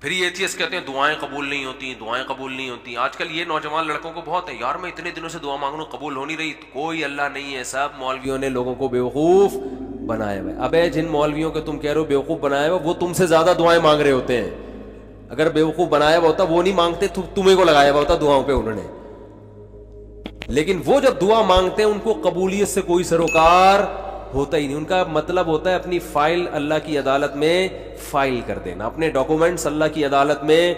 پھر یہ ایتھیسٹ کہتے ہیں دعائیں قبول نہیں ہوتی، دعائیں قبول نہیں ہوتی. آج کل یہ نوجوان لڑکوں کو بہت ہے، یار میں اتنے دنوں سے دعا مانگ رہا ہوں قبول ہو نہیں رہی. کوئی اللہ نہیں ہے، سب مولویوں نے لوگوں کو بیوقوف بنائے ہوئے. ابے جن مولویوں کے تم کہہ رہے ہو بیوقوف بنائے ہوئے، وہ تم سے زیادہ دعائیں مانگ رہے ہوتے ہیں. اگر بیوقوف بنایا ہوا ہوتا وہ نہیں مانگتے، تمہیں کو لگایا ہوا ہوتا دعاؤں پہ انہوں نے. لیکن وہ جب دعا مانگتے ہیں ان کو قبولیت سے کوئی سروکار ہوتا ہی نہیں. ان کا مطلب ہوتا ہے اپنی فائل اللہ کی عدالت میں فائل کر دینا، اپنے ڈاکومنٹس اللہ کی عدالت میں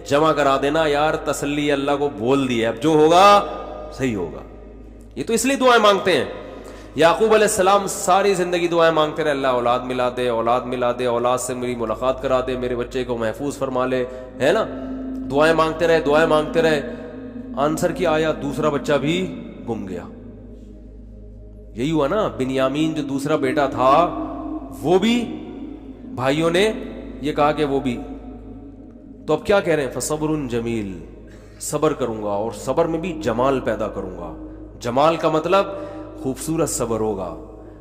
جمع کرا دینا. یار تسلی اللہ کو بول دی ہے، اب جو ہوگا صحیح ہوگا. یہ تو اس لیے دعائیں مانگتے ہیں. یعقوب علیہ السلام ساری زندگی دعائیں مانگتے رہے، اللہ اولاد ملا دے، اولاد ملا دے، اولاد سے میری ملاقات کرا دے، میرے بچے کو محفوظ فرما لے، ہے نا. دعائیں مانگتے رہے، دعائیں مانگتے رہے. آنسر کیا آیا؟ دوسرا بچہ بھی گم گیا. یہی ہوا نا، بنیامین جو دوسرا بیٹا تھا وہ بھی بھائیوں نے یہ کہا کہ وہ بھی. تو اب کیا کہہ رہے ہیں؟ فصبر جمیل، صبر کروں گا اور صبر میں بھی جمال پیدا کروں گا. جمال کا مطلب خوبصورت صبر ہوگا.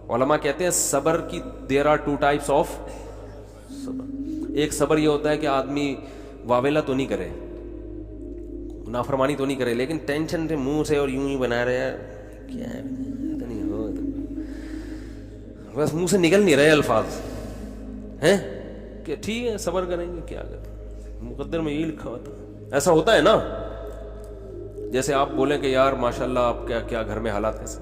علماء کہتے ہیں صبر کی دیر آر ٹو ٹائپس آف صبر. ایک صبر یہ ہوتا ہے کہ آدمی واویلا تو نہیں کرے، نافرمانی تو نہیں کرے، لیکن ٹینشن سے منہ سے اور یوں ہی بنا رہے ہیں، کیا ہے نہیں ہو، بس منہ سے نکل نہیں رہے الفاظ ہیں کہ ٹھیک ہے صبر کریں گے، کیا کریں، مقدر میں یہی لکھا ہوا تھا. ایسا ہوتا ہے نا. جیسے آپ بولیں کہ یار ماشاءاللہ آپ کیا گھر میں حالات کیسے؟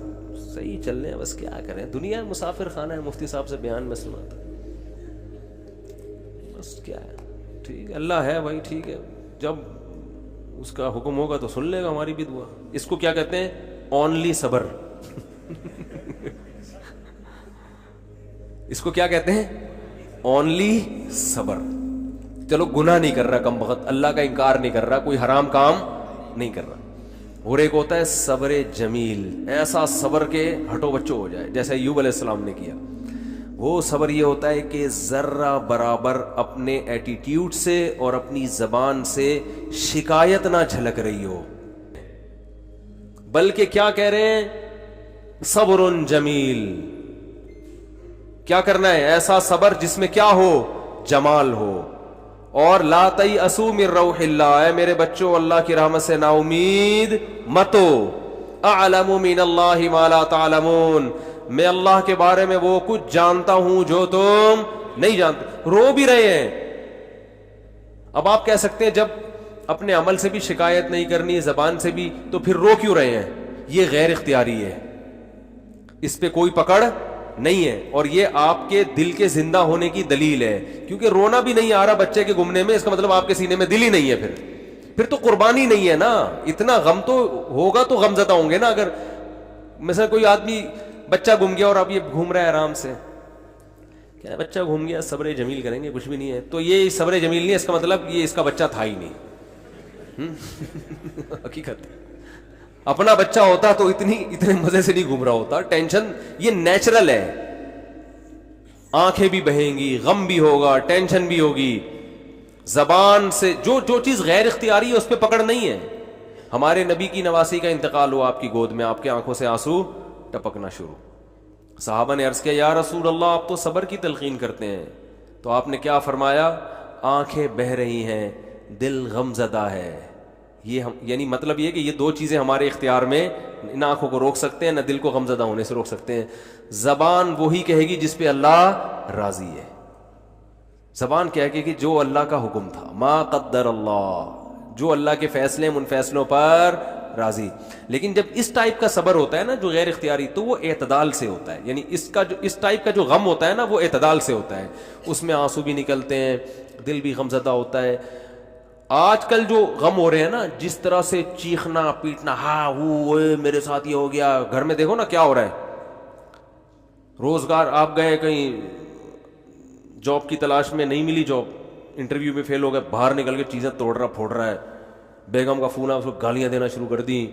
صحیح چل رہے ہیں، بس کیا کریں، دنیا مسافر خانہ ہے. مفتی صاحب سے بیان میں سنا تھا، بس کیا ہے، ٹھیک ہے اللہ ہے بھائی، ٹھیک ہے، جب اس کا حکم ہوگا تو سن لے گا ہماری بھی دعا. اس کو کیا کہتے ہیں؟ اونلی صبر. اس کو کیا کہتے ہیں؟ اونلی صبر. چلو گناہ نہیں کر رہا کم بخت، اللہ کا انکار نہیں کر رہا، کوئی حرام کام نہیں کر رہا. اور ایک ہوتا ہے صبر جمیل، ایسا صبر کے ہٹو بچو ہو جائے جیسے ایوب علیہ السلام نے کیا. وہ صبر یہ ہوتا ہے کہ ذرہ برابر اپنے ایٹیٹیوڈ سے اور اپنی زبان سے شکایت نہ جھلک رہی ہو، بلکہ کیا کہہ رہے ہیں؟ صبر جمیل. کیا کرنا ہے؟ ایسا صبر جس میں کیا ہو؟ جمال ہو. اور لا تیأسوا من روح اللہ، اے میرے بچوں اللہ کی رحمت سے نا امید مت ہو. اعلم من اللہ ما لا تعلمون، میں اللہ کے بارے میں وہ کچھ جانتا ہوں جو تم نہیں جانتے. رو بھی رہے ہیں. اب آپ کہہ سکتے ہیں جب اپنے عمل سے بھی شکایت نہیں کرنی، زبان سے بھی، تو پھر رو کیوں رہے ہیں؟ یہ غیر اختیاری ہے، اس پہ کوئی پکڑ نہیں ہے، اور یہ آپ کے دل کے زندہ ہونے کی دلیل ہے. کیونکہ رونا بھی نہیں آ رہا بچے کے گمنے میں، اس کا مطلب آپ کے سینے میں دل ہی نہیں ہے. پھر تو قربانی نہیں ہے نا. اتنا غم تو ہوگا تو غم زدہ ہوں گے نا. اگر مثلا کوئی آدمی بچہ گم گیا اور اب یہ گھوم رہا ہے آرام سے، کیا بچہ گھوم گیا صبر جمیل کریں گے، کچھ بھی نہیں ہے، تو یہ صبر جمیل نہیں ہے، اس کا مطلب یہ اس کا بچہ تھا ہی نہیں. حقیقت اپنا بچہ ہوتا تو اتنے مزے سے نہیں گھوم رہا ہوتا. ٹینشن یہ نیچرل ہے، آنکھیں بھی بہیں گی، غم بھی ہوگا، ٹینشن بھی ہوگی. زبان سے جو چیز غیر اختیاری ہے اس پہ پکڑ نہیں ہے. ہمارے نبی کی نواسی کا انتقال ہوا آپ کی گود میں، آپ کے آنکھوں سے آنسو ٹپکنا شروع. صحابہ نے عرض کیا یا رسول اللہ آپ تو صبر کی تلقین کرتے ہیں. تو آپ نے کیا فرمایا؟ آنکھیں بہہ رہی ہیں، دل غم زدہ ہے. یہ یعنی مطلب یہ کہ یہ دو چیزیں ہمارے اختیار میں، نہ آنکھوں کو روک سکتے ہیں نہ دل کو غم زدہ ہونے سے روک سکتے ہیں. زبان وہی کہے گی جس پہ اللہ راضی ہے. زبان کہے گی کہ جو اللہ کا حکم تھا، ما قدر اللہ، جو اللہ کے فیصلے ان فیصلوں پر راضی. لیکن جب اس ٹائپ کا صبر ہوتا ہے نا جو غیر اختیاری، تو وہ اعتدال سے ہوتا ہے. یعنی اس ٹائپ کا جو غم ہوتا ہے نا وہ اعتدال سے ہوتا ہے. اس میں آنسو بھی نکلتے ہیں، دل بھی غم زدہ ہوتا ہے. آج کل جو غم ہو رہے ہیں نا، جس طرح سے چیخنا پیٹنا، ہاں وہ میرے ساتھ یہ ہو گیا، گھر میں دیکھو نا کیا ہو رہا ہے. روزگار آپ گئے کہیں جاب کی تلاش میں، نہیں ملی جاب، انٹرویو میں فیل ہو گئے، باہر نکل کے چیزیں توڑ رہا پھوڑ رہا ہے، بیگم کا فون آ، اس کو گالیاں دینا شروع کر دی.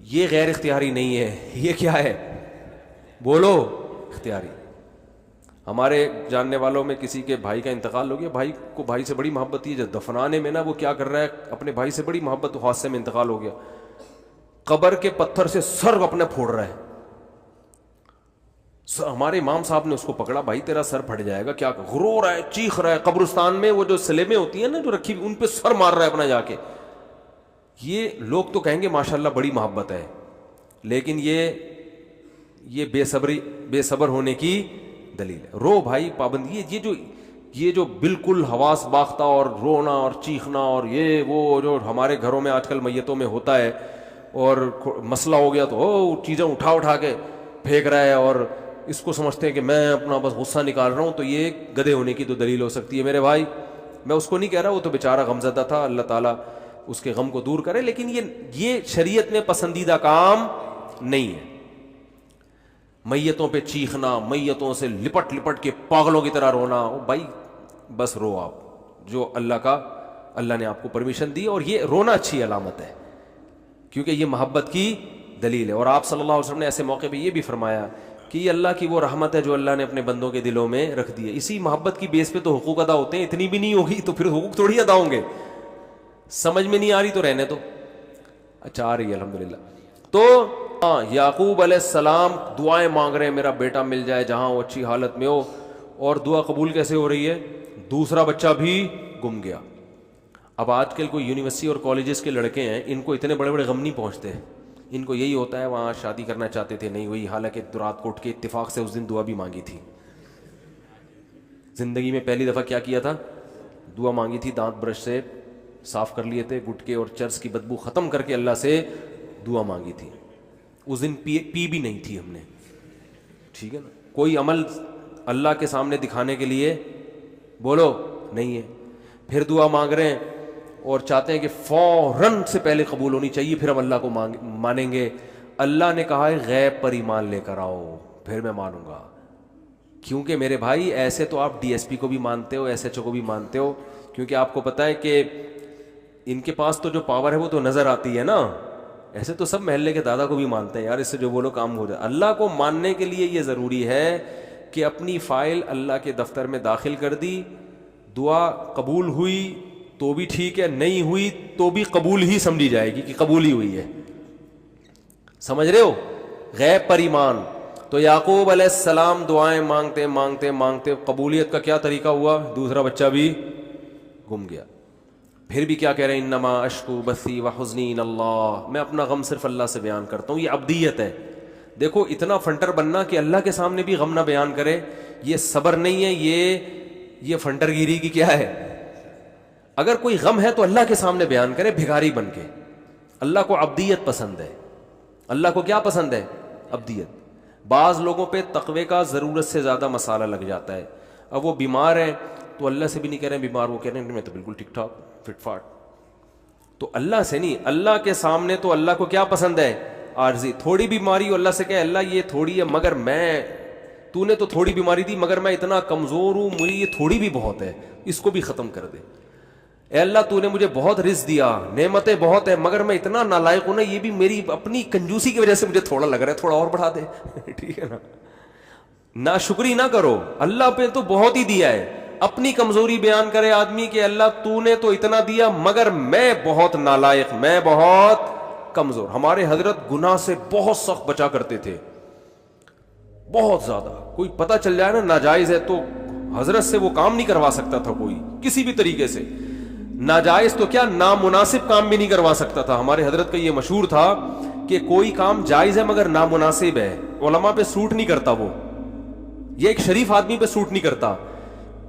یہ غیر اختیاری نہیں ہے، یہ کیا ہے؟ بولو اختیاری. ہمارے جاننے والوں میں کسی کے بھائی کا انتقال ہو گیا، بھائی کو بھائی سے بڑی محبت تھی، جب دفنانے میں نا وہ کیا کر رہا ہے، اپنے بھائی سے بڑی محبت، حادثے میں انتقال ہو گیا، قبر کے پتھر سے سر اپنے پھوڑ رہا ہے. ہمارے امام صاحب نے اس کو پکڑا, بھائی تیرا سر پھٹ جائے گا, کیا رو رہا ہے, چیخ رہا ہے, قبرستان میں وہ جو سلیمیں ہوتی ہیں نا جو رکھی ان پہ سر مار رہا ہے اپنا جا کے. یہ لوگ تو کہیں گے ماشاءاللہ بڑی محبت ہے, لیکن یہ بے صبر ہونے کی دلیل ہے. رو بھائی پابندی, یہ جو بالکل حواس باختہ اور رونا اور چیخنا اور یہ وہ جو ہمارے گھروں میں آج کل میتوں میں ہوتا ہے, اور مسئلہ ہو گیا تو چیزیں اٹھا کے پھینک رہا ہے اور اس کو سمجھتے ہیں کہ میں اپنا بس غصہ نکال رہا ہوں, تو یہ گدھے ہونے کی تو دلیل ہو سکتی ہے میرے بھائی. میں اس کو نہیں کہہ رہا, وہ تو بیچارہ غمزدہ تھا, اللہ تعالیٰ اس کے غم کو دور کرے, لیکن یہ شریعت میں پسندیدہ کام نہیں ہے. میتوں پہ چیخنا, میتوں سے لپٹ کے پاگلوں کی طرح رونا, بھائی بس رو آپ, جو اللہ نے آپ کو پرمیشن دی, اور یہ رونا اچھی علامت ہے کیونکہ یہ محبت کی دلیل ہے. اور آپ صلی اللہ علیہ وسلم نے ایسے موقع پہ یہ بھی فرمایا کہ یہ اللہ کی وہ رحمت ہے جو اللہ نے اپنے بندوں کے دلوں میں رکھ دی ہے. اسی محبت کی بیس پہ تو حقوق ادا ہوتے ہیں, اتنی بھی نہیں ہوگی تو پھر حقوق تھوڑی ادا ہوں گے. سمجھ میں نہیں آ رہی تو رہنے دو, اچھا آ رہی ہے الحمدللہ. تو یعقوب علیہ السلام دعائیں مانگ رہے ہیں میرا بیٹا مل جائے جہاں وہ اچھی حالت میں ہو, اور دعا قبول کیسے ہو رہی ہے؟ دوسرا بچہ بھی گم گیا. اب آج کل کوئی یونیورسٹی اور کالجز کے لڑکے ہیں, ان کو اتنے بڑے غم نہیں پہنچتے, ان کو یہی ہوتا ہے وہاں شادی کرنا چاہتے تھے نہیں ہوئی, حالانکہ رات کو اٹھ کے اتفاق سے اس دن دعا بھی مانگی تھی, زندگی میں پہلی دفعہ کیا کیا تھا, دعا مانگی تھی, دانت برش سے صاف کر لیے تھے, گٹکے اور چرس کی بدبو ختم کر کے اللہ سے دعا مانگی تھی. اس دن پی بھی نہیں تھی ہم نے, ٹھیک ہے نا. کوئی عمل اللہ کے سامنے دکھانے کے لیے بولو نہیں ہے. پھر دعا مانگ رہے ہیں اور چاہتے ہیں کہ فوراً سے پہلے قبول ہونی چاہیے, پھر ہم اللہ کو مانیں گے. اللہ نے کہا ہے غیب پر ایمان لے کر آؤ پھر میں مانوں گا. کیونکہ میرے بھائی ایسے تو آپ ڈی ایس پی کو بھی مانتے ہو, ایس ایچ او کو بھی مانتے ہو, کیونکہ آپ کو پتا ہے کہ ان کے پاس تو جو پاور ہے وہ تو نظر آتی ہے نا. ایسے تو سب محلے کے دادا کو بھی مانتے ہیں, یار اس سے جو بولو کام ہو جائے. اللہ کو ماننے کے لیے یہ ضروری ہے کہ اپنی فائل اللہ کے دفتر میں داخل کر دی, دعا قبول ہوئی تو بھی ٹھیک ہے, نہیں ہوئی تو بھی قبول ہی سمجھی جائے گی کہ قبول ہی ہوئی ہے. سمجھ رہے ہو, غیب پر ایمان. تو یعقوب علیہ السلام دعائیں مانگتے مانگتے مانگتے قبولیت کا کیا طریقہ ہوا, دوسرا بچہ بھی گم گیا. پھر بھی کیا کہہ رہے ہیں, انما اشکو بثی وحزنی الی اللہ, میں اپنا غم صرف اللہ سے بیان کرتا ہوں. یہ عبدیت ہے. دیکھو اتنا فنٹر بننا کہ اللہ کے سامنے بھی غم نہ بیان کرے, یہ صبر نہیں ہے, یہ فنٹر گیری کی کیا ہے. اگر کوئی غم ہے تو اللہ کے سامنے بیان کرے بھکاری بن کے. اللہ کو عبدیت پسند ہے. اللہ کو کیا پسند ہے؟ عبدیت. بعض لوگوں پہ تقوی کا ضرورت سے زیادہ مسالہ لگ جاتا ہے. اب وہ بیمار ہیں تو اللہ سے بھی نہیں کہہ رہے ہیں بیمار, وہ کہہ رہے ہیں میں تو بالکل ٹھیک ٹھاک فٹ فاٹ. تو اللہ سے نہیں, اللہ کے سامنے تو اللہ کو کیا پسند ہے؟ عارضی. تھوڑی بیماری ہو اللہ سے کہے اللہ یہ تھوڑی ہے مگر تو نے تو تھوڑی بیماری دی مگر میں اتنا کمزور ہوں, مجھے یہ تھوڑی بھی بہت ہے, اس کو بھی ختم کر دے. اے اللہ تو نے مجھے بہت رزق دیا, نعمتیں بہت ہیں, مگر میں اتنا نالائق ہوں نا, یہ بھی میری اپنی کنجوسی کی وجہ سے مجھے تھوڑا لگ رہا ہے, تھوڑا اور بڑھا دے. ٹھیک ہے نا, ناشکری نہ کرو, اللہ پہ تو بہت ہی دیا ہے. اپنی کمزوری بیان کرے آدمی کہ اللہ تو نے تو اتنا دیا مگر میں بہت نالائق, میں بہت کمزور. ہمارے حضرت گناہ سے بہت سخت بچا کرتے تھے, بہت زیادہ. کوئی پتہ چل جائے نا ناجائز ہے تو حضرت سے وہ کام نہیں کروا سکتا تھا کوئی کسی بھی طریقے سے. ناجائز تو کیا نامناسب کام بھی نہیں کروا سکتا تھا. ہمارے حضرت کا یہ مشہور تھا کہ کوئی کام جائز ہے مگر نامناسب ہے, علماء پہ سوٹ نہیں کرتا, وہ یہ ایک شریف آدمی پہ سوٹ نہیں کرتا.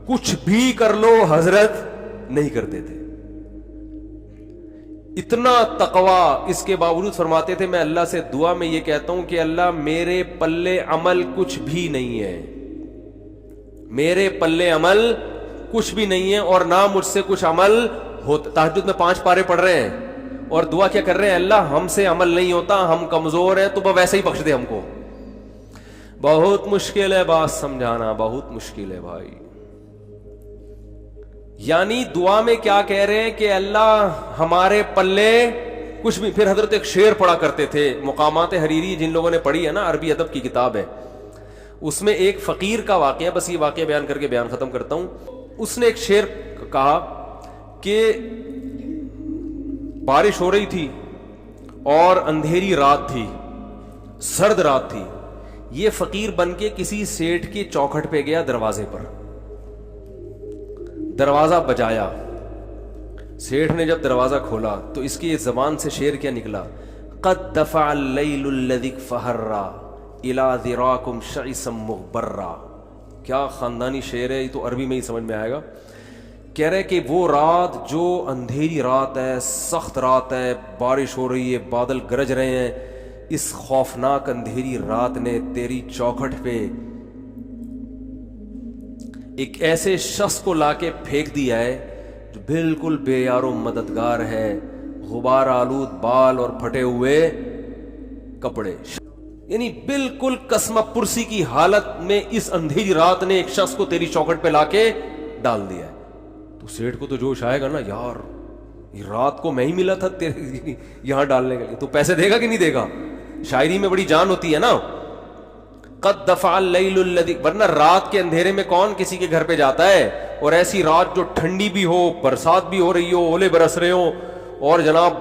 کچھ بھی کر لو حضرت نہیں کرتے تھے. اتنا تقوی, اس کے باوجود فرماتے تھے میں اللہ سے دعا میں یہ کہتا ہوں کہ اللہ میرے پلے عمل کچھ بھی نہیں ہے, میرے پلے عمل کچھ بھی نہیں ہے اور نہ مجھ سے کچھ عمل ہوتا. تہجد میں 5 پارے پڑھ رہے ہیں اور دعا کیا کر رہے ہیں, اللہ ہم سے عمل نہیں ہوتا, ہم کمزور ہیں, تو ویسے ہی بخش دے ہم کو. بہت مشکل ہے بات سمجھانا, بہت مشکل ہے بھائی. یعنی دعا میں کیا کہہ رہے ہیں کہ اللہ ہمارے پلے کچھ بھی. پھر حضرت ایک شعر پڑھا کرتے تھے, مقامات حریری جن لوگوں نے پڑھی ہے نا, عربی ادب کی کتاب ہے, اس میں ایک فقیر کا واقعہ, بس یہ واقعہ بیان کر کے بیان ختم کرتا ہوں. اس نے ایک شعر کہا کہ بارش ہو رہی تھی اور اندھیری رات تھی, سرد رات تھی, یہ فقیر بن کے کسی سیٹھ کی چوکھٹ پہ گیا دروازے پر, دروازہ بجایا. سیٹھ نے جب دروازہ کھولا تو اس کی زبان سے شعر کیا نکلا, قد دفع اللیل الذی فہرا الی ذراکم شعثا مغبرا. کیا خاندانی شعر ہے, یہ تو عربی میں ہی سمجھ میں آئے گا. کہہ رہے کہ وہ رات جو اندھیری رات ہے, سخت رات ہے, بارش ہو رہی ہے, بادل گرج رہے ہیں, اس خوفناک اندھیری رات نے تیری چوکھٹ پہ ایک ایسے شخص کو لا کے پھینک دیا ہے جو بالکل بے یار و مددگار ہے, غبار آلود بال اور پھٹے ہوئے کپڑے, یعنی بالکل قسمہ پرسی کی حالت میں اس اندھیری رات نے ایک شخص کو تیری چوکھٹ پہ لا کے ڈال دیا ہے. تو سیٹھ کو تو جوش آئے گا نا, یار یہ رات کو میں ہی ملا تھا تیرے یہاں ڈالنے کے لیے, تو پیسے دے گا کہ نہیں دے گا؟ شاعری میں بڑی جان ہوتی ہے نا. قد دفع اللیل الذی, ورنہ رات کے اندھیرے میں کون کسی کے گھر پہ جاتا ہے, اور ایسی رات جو ٹھنڈی بھی ہو, برسات بھی ہو رہی ہو, اولے برس رہے ہوں اور جناب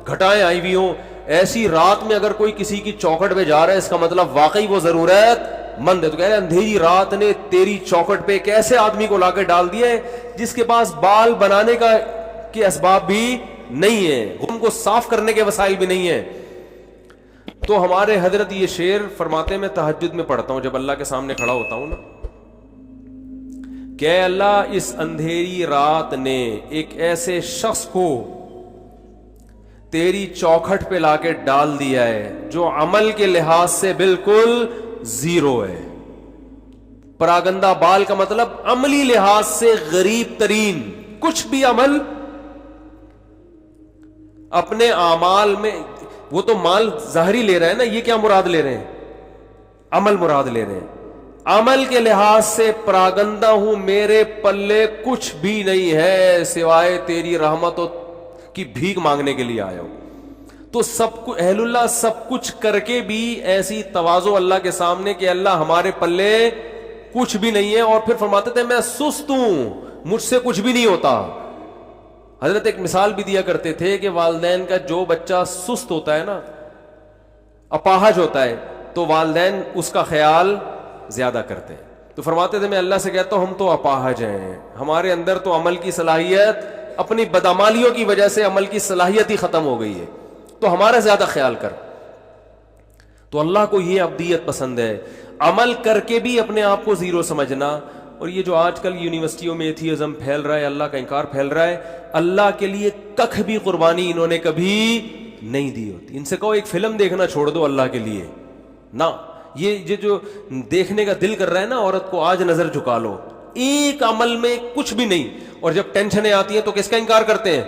گھٹائیں آئی ہوئی ہوں, ایسی رات میں اگر کوئی کسی کی چوکھٹ پہ جا رہا ہے اس کا مطلب واقعی وہ ضرورت مند ہے. تو کہہ رہے اندھیری رات نے تیری چوکھٹ پہ ایک ایسے آدمی کو لا کے ڈال دیا ہے جس کے پاس بال بنانے کا کے اسباب بھی نہیں ہے, ان کو صاف کرنے کے وسائل بھی نہیں ہیں. تو ہمارے حضرت یہ شعر فرماتے ہیں, میں تہجد میں پڑھتا ہوں جب اللہ کے سامنے کھڑا ہوتا ہوں نا, کہ اللہ اس اندھیری رات نے ایک ایسے شخص کو تیری چوکھٹ پہ لا کے ڈال دیا ہے جو عمل کے لحاظ سے بالکل زیرو ہے. پراگندہ بال کا مطلب عملی لحاظ سے غریب ترین, کچھ بھی عمل اپنے اعمال میں, وہ تو مال ظاہری لے رہے ہیں نا, یہ کیا مراد لے رہے ہیں؟ عمل مراد لے رہے ہیں. عمل کے لحاظ سے پراگندہ ہوں, میرے پلے کچھ بھی نہیں ہے سوائے تیری رحمت کی بھیک مانگنے کے لیے آیا ہوں. تو سب کو اہل اللہ سب کچھ کر کے بھی ایسی تواضع اللہ کے سامنے کہ اللہ ہمارے پلے کچھ بھی نہیں ہے, اور پھر فرماتے تھے میں سست ہوں, مجھ سے کچھ بھی نہیں ہوتا. حضرت ایک مثال بھی دیا کرتے تھے کہ والدین کا جو بچہ سست ہوتا ہے نا, اپاہج ہوتا ہے, تو والدین اس کا خیال زیادہ کرتے ہیں. تو فرماتے تھے میں اللہ سے کہتا ہوں ہم تو اپاہج ہیں, ہمارے اندر تو عمل کی صلاحیت, اپنی بدعمالیوں کی وجہ سے عمل کی صلاحیت ہی ختم ہو گئی ہے, تو ہمارا زیادہ خیال کر. تو اللہ کو یہ ابدیت پسند ہے, عمل کر کے بھی اپنے آپ کو زیرو سمجھنا. اور یہ جو آج کل یونیورسٹیوں میں ایتھیزم پھیل رہا ہے, اللہ کا انکار پھیل رہا ہے, اللہ کے لیے ککھ بھی قربانی انہوں نے کبھی نہیں دی ہوتی. ان سے کہو ایک فلم دیکھنا چھوڑ دو اللہ کے لیے نہ, یہ جو دیکھنے کا دل کر رہا ہے نا عورت کو, آج نظر جھکا لو, ایک عمل میں کچھ بھی نہیں, اور جب ٹینشنیں آتی ہیں تو کس کا انکار کرتے ہیں؟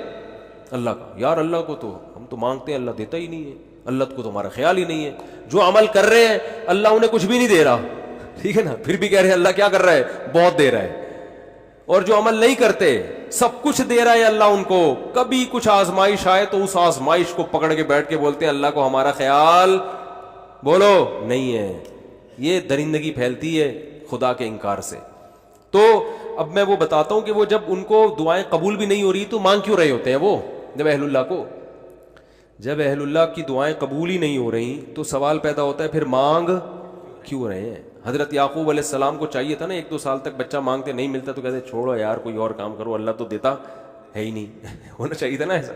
اللہ کا. یار اللہ کو تو ہم تو مانگتے ہیں, اللہ دیتا ہی نہیں ہے, اللہ کو تو ہمارا خیال ہی نہیں ہے. جو عمل کر رہے ہیں اللہ انہیں کچھ بھی نہیں دے رہا, ٹھیک ہے نا, پھر بھی کہہ رہے ہیں اللہ کیا کر رہا ہے, بہت دے رہا ہے. اور جو عمل نہیں کرتے سب کچھ دے رہا ہے اللہ ان کو, کبھی کچھ آزمائش آئے تو اس آزمائش کو پکڑ کے بیٹھ کے بولتے ہیں اللہ کو ہمارا خیال بولو نہیں ہے. یہ درندگی پھیلتی ہے خدا کے انکار سے. تو اب میں وہ بتاتا ہوں کہ وہ جب ان کو دعائیں قبول بھی نہیں ہو رہی تو مانگ کیوں رہے ہوتے ہیں وہ, جب اہل اللہ کو, جب اہل اللہ کی دعائیں قبول ہی نہیں ہو رہی تو سوال پیدا ہوتا ہے پھر مانگ کیوں رہے ہیں. حضرت یعقوب علیہ السلام کو چاہیے تھا نا, 1-2 سال تک بچہ مانگتے نہیں ملتا تو کہتے چھوڑو یار کوئی اور کام کرو, اللہ تو دیتا ہے ہی نہیں. ہونا چاہیے تھا نا ایسا.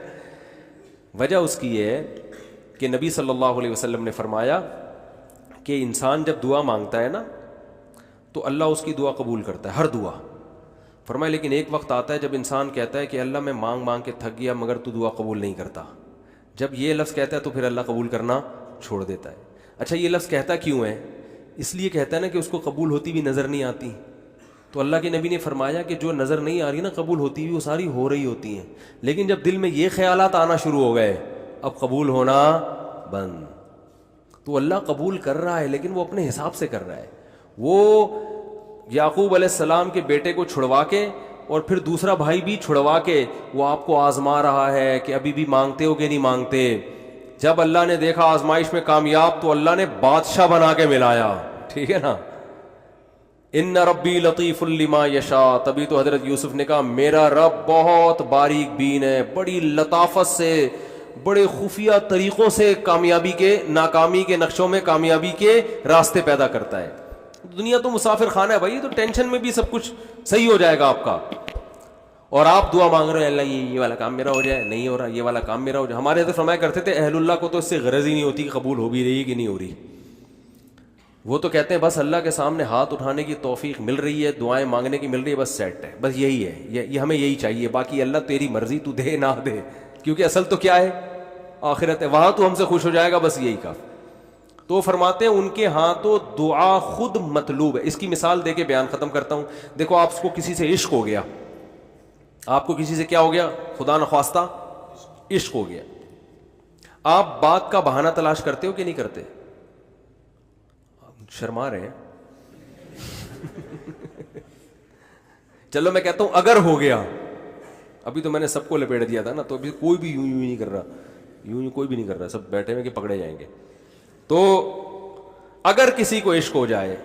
وجہ اس کی یہ ہے کہ نبی صلی اللہ علیہ وسلم نے فرمایا کہ انسان جب دعا مانگتا ہے نا تو اللہ اس کی دعا قبول کرتا ہے, ہر دعا. فرمایا لیکن ایک وقت آتا ہے جب انسان کہتا ہے کہ اللہ میں مانگ مانگ کے تھک گیا مگر تو دعا قبول نہیں کرتا. جب یہ لفظ کہتا ہے تو پھر اللہ قبول کرنا چھوڑ دیتا ہے. اچھا یہ لفظ کہتا کیوں ہے؟ اس لیے کہتا ہے نا کہ اس کو قبول ہوتی بھی نظر نہیں آتی. تو اللہ کے نبی نے فرمایا کہ جو نظر نہیں آ رہی نا قبول ہوتی ہوئی وہ ساری ہو رہی ہوتی ہیں, لیکن جب دل میں یہ خیالات آنا شروع ہو گئے اب قبول ہونا بند. تو اللہ قبول کر رہا ہے لیکن وہ اپنے حساب سے کر رہا ہے. وہ یعقوب علیہ السلام کے بیٹے کو چھڑوا کے اور پھر دوسرا بھائی بھی چھڑوا کے وہ آپ کو آزما رہا ہے کہ ابھی بھی مانگتے ہو کہ نہیں مانگتے. جب اللہ نے دیکھا آزمائش میں کامیاب تو اللہ نے بادشاہ بنا کے ملایا, ٹھیک ہے نا. ان ربی لطیف لما یشاء, تبھی تو حضرت یوسف نے کہا میرا رب بہت باریک بین ہے, بڑی لطافت سے بڑے خفیہ طریقوں سے کامیابی کے ناکامی کے نقشوں میں کامیابی کے راستے پیدا کرتا ہے. دنیا تو مسافر خانہ ہے بھائی, تو ٹینشن میں بھی سب کچھ صحیح ہو جائے گا آپ کا. اور آپ دعا مانگ رہے ہیں اللہ یہ والا کام میرا ہو جائے, نہیں ہو رہا, یہ والا کام میرا ہو جائے. ہمارے حضرت فرمایا کرتے تھے اہل اللہ کو تو اس سے غرض ہی نہیں ہوتی کہ قبول ہو بھی رہی ہے کہ نہیں ہو رہی. وہ تو کہتے ہیں بس اللہ کے سامنے ہاتھ اٹھانے کی توفیق مل رہی ہے, دعائیں مانگنے کی مل رہی ہے, بس سیٹ ہے, بس یہی ہے, یہ ہمیں یہی چاہیے. باقی اللہ تیری مرضی, تو دے نہ دے, کیونکہ اصل تو کیا ہے, آخرت ہے, وہاں تو ہم سے خوش ہو جائے گا, بس یہی کافی. تو فرماتے ہیں ان کے ہاں تو دعا خود مطلوب ہے. اس کی مثال دے کے بیان ختم کرتا ہوں. دیکھو آپ کو کسی سے عشق ہو گیا, آپ کو کسی سے کیا ہو گیا, خدا نخواستہ عشق ہو گیا. آپ بات کا بہانہ تلاش کرتے ہو کہ نہیں کرتے؟ شرما رہے ہیں. چلو میں کہتا ہوں اگر ہو گیا, ابھی تو میں نے سب کو لپیٹ دیا تھا نا, تو ابھی کوئی بھی یوں نہیں کر رہا, یوں کوئی بھی نہیں کر رہا, سب بیٹھے ہوئے کہ پکڑے جائیں گے. تو اگر کسی کو عشق ہو جائے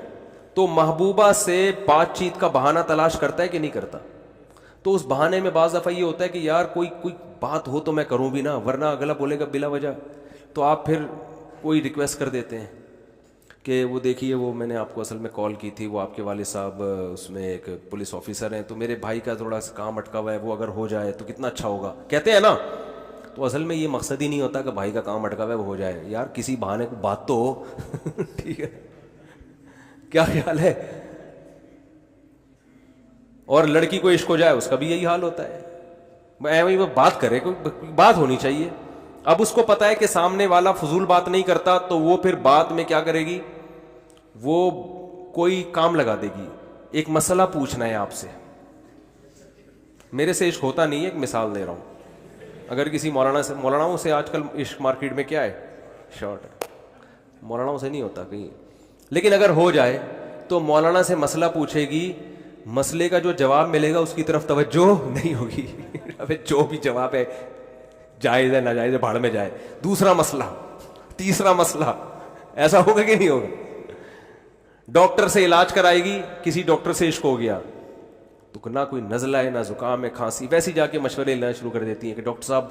تو محبوبہ سے بات چیت کا بہانہ تلاش کرتا ہے کہ نہیں کرتا؟ تو اس بہانے میں بعض دفعہ یہ ہوتا ہے کہ یار کوئی بات ہو تو میں کروں بھی نا, ورنہ اگلا بولے گا بلا وجہ. تو آپ پھر کوئی ریکویسٹ کر دیتے ہیں کہ وہ دیکھیے وہ میں نے آپ کو اصل میں کال کی تھی, وہ آپ کے والد صاحب اس میں ایک پولیس آفیسر ہیں, تو میرے بھائی کا تھوڑا سا کام اٹکا ہوا ہے, وہ اگر ہو جائے تو کتنا اچھا ہوگا, کہتے ہیں نا. تو اصل میں یہ مقصد ہی نہیں ہوتا کہ بھائی کا کام اٹکا ہوا ہے وہ ہو جائے. یار کسی بہانے کو بات تو ہو. ٹھیک ہے, کیا خیال ہے؟ اور لڑکی کو عشق ہو جائے اس کا بھی یہی حال ہوتا ہے, وہ بات کرے, کوئی بات ہونی چاہیے. اب اس کو پتا ہے کہ سامنے والا فضول بات نہیں کرتا, تو وہ پھر بات میں کیا کرے گی, وہ کوئی کام لگا دے گی. ایک مسئلہ پوچھنا ہے آپ سے, میرے سے عشق ہوتا نہیں ہے, ایک مثال دے رہا ہوں. اگر کسی مولانا سے آج کل عشق مارکیٹ میں کیا ہے, شارٹ ہے, مولانا سے نہیں ہوتا کہیں. لیکن اگر ہو جائے تو مولانا سے مسئلہ پوچھے گی, مسئلے کا جو جواب ملے گا اس کی طرف توجہ نہیں ہوگی. ابے جو بھی جواب ہے جائز ہے ناجائز ہے بھاڑ میں جائے. دوسرا مسئلہ, تیسرا مسئلہ, ایسا ہوگا کہ نہیں ہوگا؟ ڈاکٹر سے علاج کرائے گی, کسی ڈاکٹر سے عشق ہو گیا تو نہ کوئی نزلہ ہے نہ زکام ہے کھانسی, ویسے جا کے مشورے لینا شروع کر دیتی ہیں کہ ڈاکٹر صاحب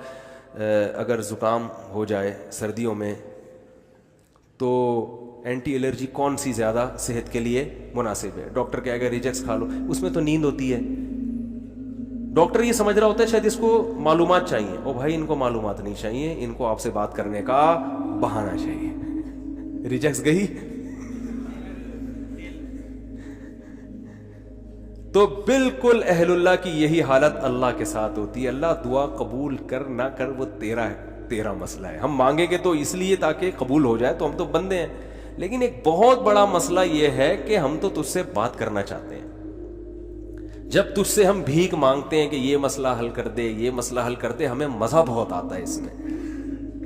اگر زکام ہو جائے سردیوں میں تو اینٹی الرجی کون سی زیادہ صحت کے لیے مناسب ہے؟ ڈاکٹر کہے گا ریجیکس کھا لو, اس میں تو نیند ہوتی ہے. ڈاکٹر یہ سمجھ رہا ہوتا ہے شاید اس کو معلومات چاہیے. او بھائی ان کو معلومات نہیں چاہیے, ان کو آپ سے بات کرنے کا بہانہ چاہیے. ریجیکس گئی تو بالکل اہل اللہ کی یہی حالت اللہ کے ساتھ ہوتی ہے. اللہ دعا قبول کر نہ کر وہ تیرا مسئلہ ہے. ہم مانگیں گے تو اس لیے تاکہ قبول ہو جائے, تو ہم تو بندے ہیں. لیکن ایک بہت بڑا مسئلہ یہ ہے کہ ہم تو تجھ سے بات کرنا چاہتے ہیں. جب تجھ سے ہم بھیک مانگتے ہیں کہ یہ مسئلہ حل کر دے, یہ مسئلہ حل کر دے, ہمیں مزہ بہت آتا ہے اس میں.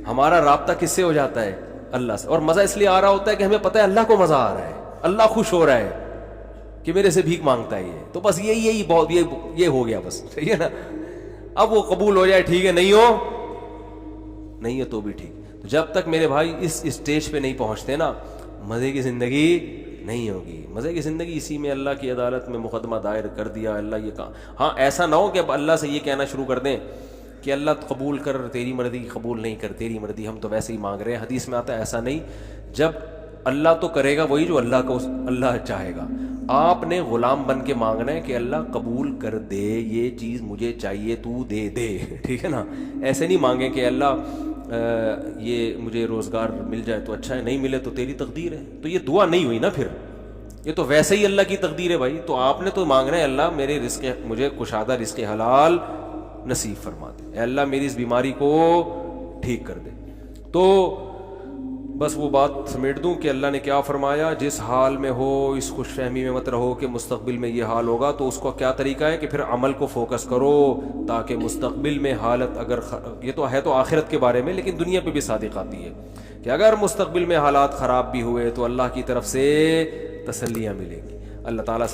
ہمارا رابطہ کس سے ہو جاتا ہے؟ اللہ سے. اور مزہ اس لیے آ رہا ہوتا ہے کہ ہمیں پتہ ہے اللہ کو مزہ آ رہا ہے, اللہ خوش ہو رہا ہے کہ میرے سے بھیک مانگتا ہے یہ, تو بس یہی بہت یہ ہو گیا بس, صحیح ہے نا. اب وہ قبول ہو جائے ٹھیک ہے, نہیں ہے تو بھی ٹھیک. تو جب تک میرے بھائی اس اسٹیج پہ نہیں پہنچتے نا, مزے کی زندگی نہیں ہوگی. مزے کی زندگی اسی میں اللہ کی عدالت میں مقدمہ دائر کر دیا, اللہ یہ کہا. ہاں ایسا نہ ہو کہ اب اللہ سے یہ کہنا شروع کر دیں کہ اللہ قبول کر, تیری مرضی, قبول نہیں کر تیری مرضی, ہم تو ویسے ہی مانگ رہے ہیں. حدیث میں آتا ہے ایسا نہیں. جب اللہ تو کرے گا وہی جو اللہ کو اللہ چاہے گا. آپ نے غلام بن کے مانگنا ہے کہ اللہ قبول کر دے, یہ چیز مجھے چاہیے, تو دے دے. ٹھیک ہے نا. ایسے نہیں مانگیں کہ اللہ یہ مجھے روزگار مل جائے تو اچھا ہے, نہیں ملے تو تیری تقدیر ہے. تو یہ دعا نہیں ہوئی نا, پھر یہ تو ویسے ہی اللہ کی تقدیر ہے بھائی. تو آپ نے تو مانگنا ہے اللہ میرے رزق, مجھے کشادہ رزق حلال نصیب فرما دے, اے اللہ میری اس بیماری کو ٹھیک کر دے. تو بس وہ بات سمیٹ دوں کہ اللہ نے کیا فرمایا, جس حال میں ہو اس خوش فہمی میں مت رہو کہ مستقبل میں یہ حال ہوگا. تو اس کا کیا طریقہ ہے کہ پھر عمل کو فوکس کرو تاکہ مستقبل میں حالت اگر یہ تو ہے تو آخرت کے بارے میں, لیکن دنیا پہ بھی صادق آتی ہے کہ اگر مستقبل میں حالات خراب بھی ہوئے تو اللہ کی طرف سے تسلیاں ملیں گی. اللہ تعالیٰ